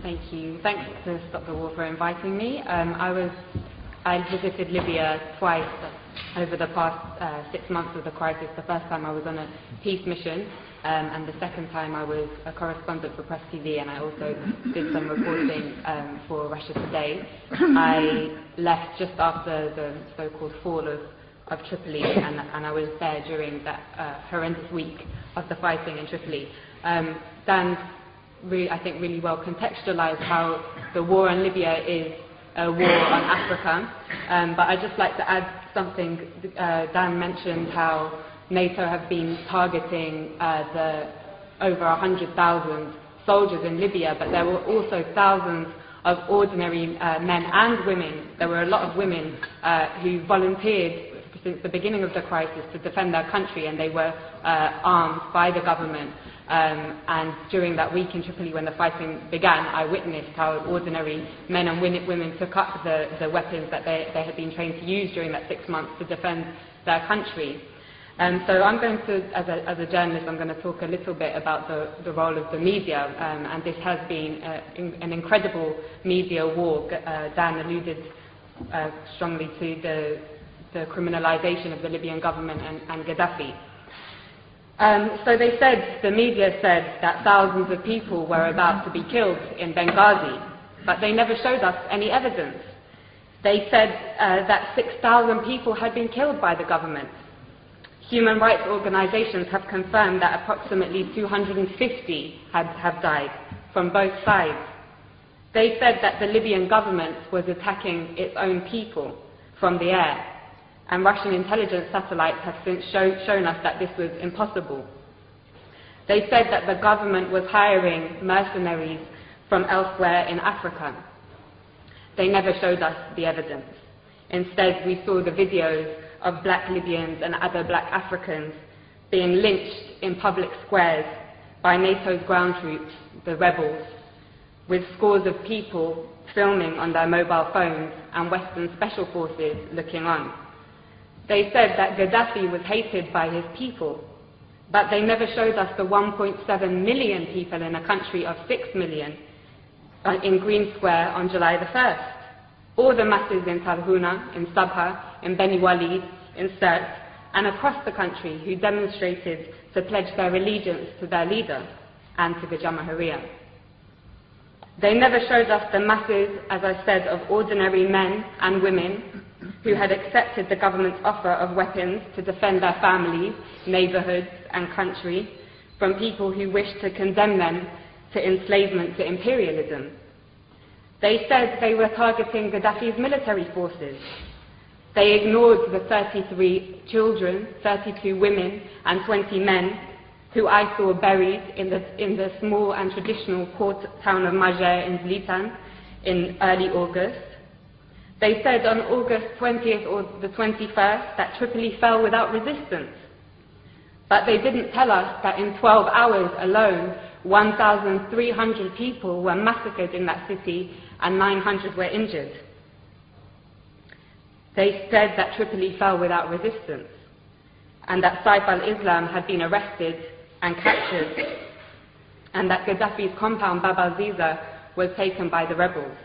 Thank you. Thanks to Stop the War for inviting me. I visited Libya twice over the past 6 months of the crisis. The first time I was on a peace mission, and the second time I was a correspondent for Press TV, and I also did some reporting for Russia Today. I left just after the so-called fall of Tripoli, and I was there during that horrendous week of the fighting in Tripoli. Dan, I think, really well contextualized how the war in Libya is a war on Africa. But I'd just like to add something. Dan mentioned how NATO have been targeting the over 100,000 soldiers in Libya, but there were also thousands of ordinary men and women. There were a lot of women who volunteered since the beginning of the crisis to defend their country, and they were armed by the government. And during that week in Tripoli when the fighting began, I witnessed how ordinary men and women took up the weapons that they had been trained to use during that 6 months to defend their country. So I'm going to, as a journalist, I'm going to talk a little bit about the role of the media, and this has been an incredible media war. Dan alluded strongly to the criminalization of the Libyan government and Gaddafi. So the media said that thousands of people were about to be killed in Benghazi, but they never showed us any evidence. They said that 6,000 people had been killed by the government. Human rights organizations have confirmed that approximately 250 have died from both sides. They said that the Libyan government was attacking its own people from the air, and Russian intelligence satellites have since shown us that this was impossible. They said that the government was hiring mercenaries from elsewhere in Africa. They never showed us the evidence. Instead, we saw the videos of black Libyans and other black Africans being lynched in public squares by NATO's ground troops, the rebels, with scores of people filming on their mobile phones and Western special forces looking on. They said that Gaddafi was hated by his people, but they never showed us the 1.7 million people in a country of 6 million in Green Square on July the 1st, or the masses in Tarhuna, in Sabha, in Beni Walid, in Sirte, and across the country who demonstrated to pledge their allegiance to their leader and to the Jamahiriya. They never showed us the masses, as I said, of ordinary men and women who had accepted the government's offer of weapons to defend their families, neighborhoods, and country from people who wished to condemn them to enslavement, to imperialism. They said they were targeting Gaddafi's military forces. They ignored the 33 children, 32 women, and 20 men who I saw buried in the small and traditional port town of Majer in Zlitan in early August. They said on August 20th or the 21st that Tripoli fell without resistance. But they didn't tell us that in 12 hours alone, 1,300 people were massacred in that city and 900 were injured. They said that Tripoli fell without resistance and that Saif al-Islam had been arrested and captured and that Gaddafi's compound Bab al-Ziza was taken by the rebels.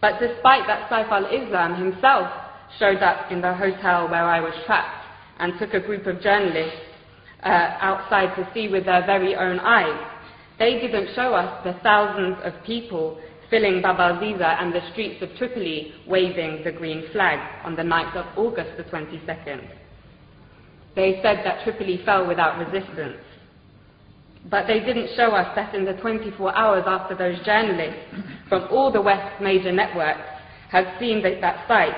But despite that, Saif al-Islam himself showed up in the hotel where I was trapped and took a group of journalists outside to see with their very own eyes. They didn't show us the thousands of people filling Bab al-Ziza and the streets of Tripoli waving the green flag on the night of August the 22nd. They said that Tripoli fell without resistance. But they didn't show us that in the 24 hours after those journalists from all the West major networks had seen that site,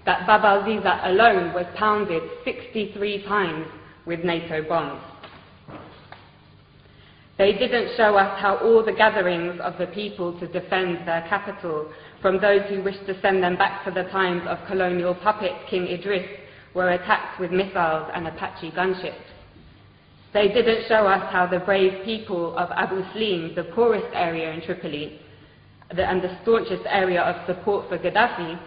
that Bab al-Ziza alone was pounded 63 times with NATO bombs. They didn't show us how all the gatherings of the people to defend their capital from those who wished to send them back to the times of colonial puppet King Idris were attacked with missiles and Apache gunships. They didn't show us how the brave people of Abu Slim, the poorest area in Tripoli, and the staunchest area of support for Gaddafi,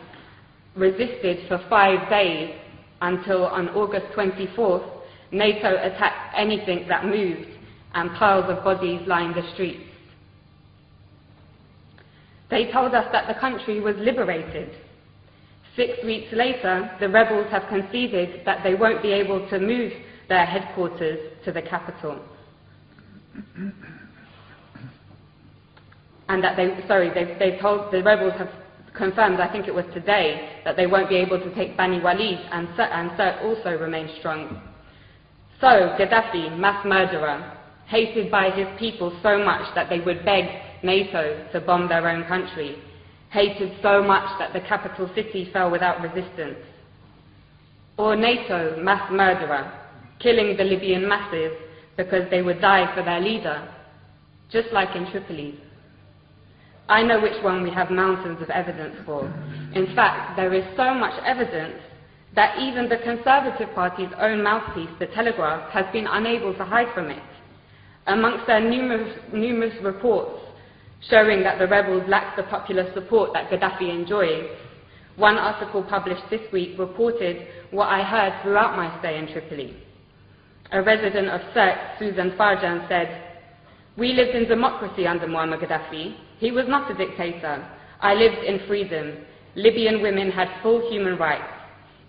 resisted for 5 days until on August 24th, NATO attacked anything that moved and piles of bodies lined the streets. They told us that the country was liberated. 6 weeks later, the rebels have conceded that they won't be able to move their headquarters to the capital. And that the rebels have confirmed, I think it was today, that they won't be able to take Bani Walid, and Sirte also remains strong. So, Gaddafi, mass murderer, hated by his people so much that they would beg NATO to bomb their own country, hated so much that the capital city fell without resistance. Or NATO, mass murderer, killing the Libyan masses because they would die for their leader, just like in Tripoli. I know which one we have mountains of evidence for. In fact, there is so much evidence that even the Conservative Party's own mouthpiece, The Telegraph, has been unable to hide from it. Amongst their numerous reports showing that the rebels lacked the popular support that Gaddafi enjoys, one article published this week reported what I heard throughout my stay in Tripoli. A resident of Sirte, Susan Farjan, said, "We lived in democracy under Muammar Gaddafi. He was not a dictator. I lived in freedom. Libyan women had full human rights.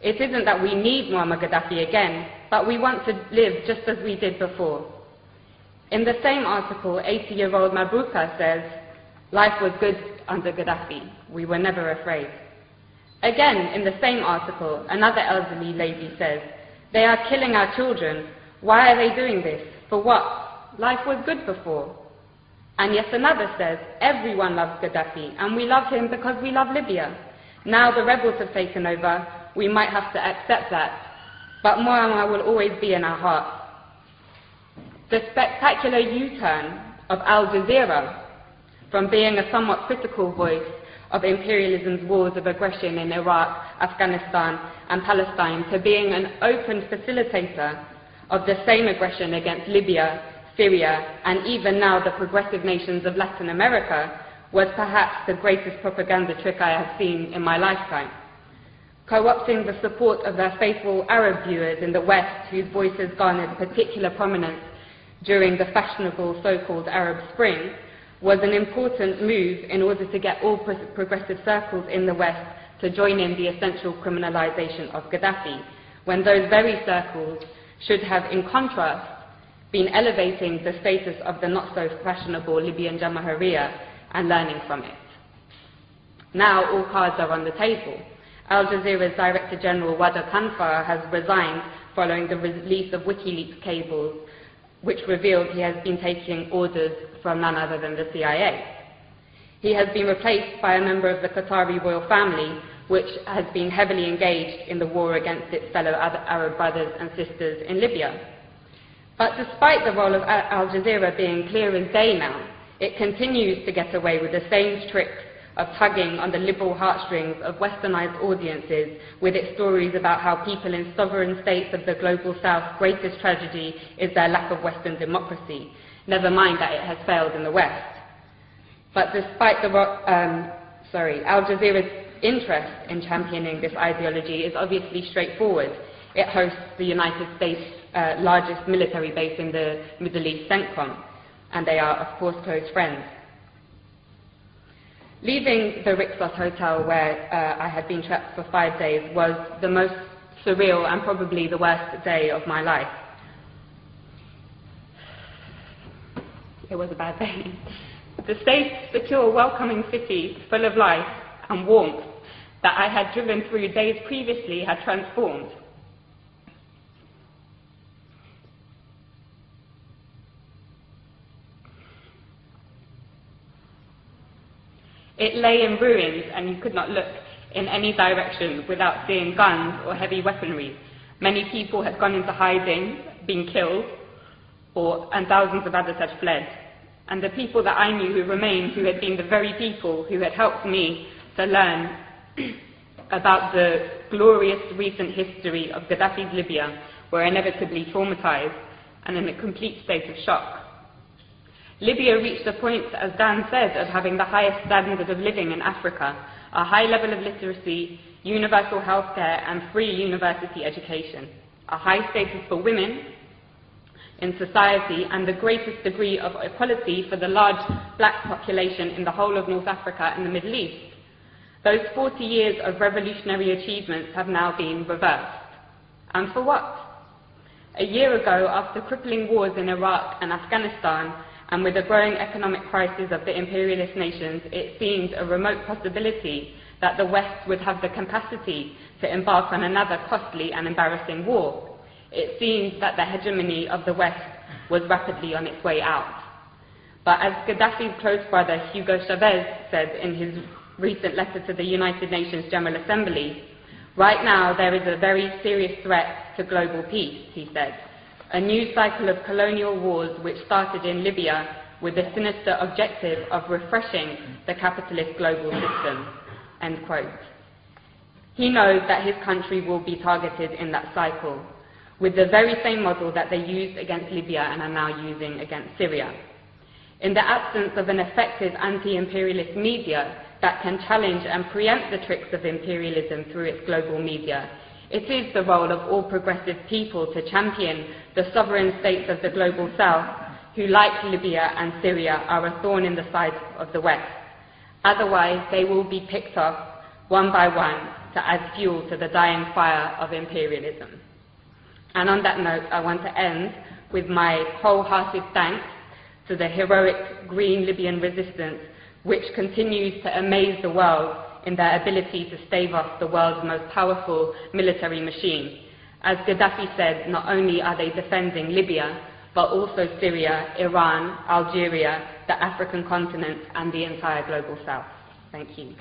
It isn't that we need Muammar Gaddafi again, but we want to live just as we did before." In the same article, 80-year-old Mabrouka says, "Life was good under Gaddafi. We were never afraid." Again, in the same article, another elderly lady says, "They are killing our children. Why are they doing this? For what? Life was good before." And yet another says, "Everyone loves Gaddafi, and we love him because we love Libya. Now the rebels have taken over, we might have to accept that, but Muammar will always be in our hearts." The spectacular U-turn of Al Jazeera, from being a somewhat critical voice of imperialism's wars of aggression in Iraq, Afghanistan, and Palestine, to being an open facilitator of the same aggression against Libya, Syria, and even now the progressive nations of Latin America, was perhaps the greatest propaganda trick I have seen in my lifetime. Co-opting the support of their faithful Arab viewers in the West, whose voices garnered particular prominence during the fashionable so-called Arab Spring, was an important move in order to get all progressive circles in the West to join in the essential criminalization of Gaddafi, when those very circles should have, in contrast, been elevating the status of the not-so-fashionable Libyan Jamahiriya and learning from it. Now all cards are on the table. Al Jazeera's Director General Wada Kanfar has resigned following the release of WikiLeaks cables, which revealed he has been taking orders from none other than the CIA. He has been replaced by a member of the Qatari royal family, which has been heavily engaged in the war against its fellow Arab brothers and sisters in Libya. But despite the role of Al Jazeera being clear as day now, it continues to get away with the same tricks of tugging on the liberal heartstrings of westernized audiences with its stories about how people in sovereign states of the global south's greatest tragedy is their lack of Western democracy, never mind that it has failed in the West. But despite Al Jazeera's interest in championing this ideology is obviously straightforward. It hosts the United States' largest military base in the Middle East, CENTCOM, and they are, of course, close friends. Leaving the Rixos Hotel, where I had been trapped for 5 days, was the most surreal and probably the worst day of my life. It was a bad day. The safe, secure, welcoming city, full of life and warmth that I had driven through days previously had transformed. It lay in ruins, and you could not look in any direction without seeing guns or heavy weaponry. Many people had gone into hiding, been killed, and thousands of others had fled. And the people that I knew who remained, who had been the very people who had helped me to learn about the glorious recent history of Gaddafi's Libya, were inevitably traumatized and in a complete state of shock. Libya reached a point, as Dan said, of having the highest standard of living in Africa, a high level of literacy, universal healthcare, and free university education, a high status for women in society and the greatest degree of equality for the large black population in the whole of North Africa and the Middle East. Those 40 years of revolutionary achievements have now been reversed. And for what? A year ago, after crippling wars in Iraq and Afghanistan, and with the growing economic crisis of the imperialist nations, it seemed a remote possibility that the West would have the capacity to embark on another costly and embarrassing war. It seemed that the hegemony of the West was rapidly on its way out. But as Gaddafi's close brother Hugo Chavez said in his recent letter to the United Nations General Assembly, right now there is a very serious threat to global peace, he said. A new cycle of colonial wars which started in Libya with the sinister objective of refreshing the capitalist global system. End quote. He knows that his country will be targeted in that cycle, with the very same model that they used against Libya and are now using against Syria. In the absence of an effective anti-imperialist media that can challenge and preempt the tricks of imperialism through its global media, it is the role of all progressive people to champion the sovereign states of the global south who, like Libya and Syria, are a thorn in the side of the West. Otherwise, they will be picked off one by one to add fuel to the dying fire of imperialism. And on that note, I want to end with my wholehearted thanks to the heroic green Libyan resistance, which continues to amaze the world in their ability to stave off the world's most powerful military machine. As Gaddafi said, not only are they defending Libya, but also Syria, Iran, Algeria, the African continent, and the entire global south. Thank you.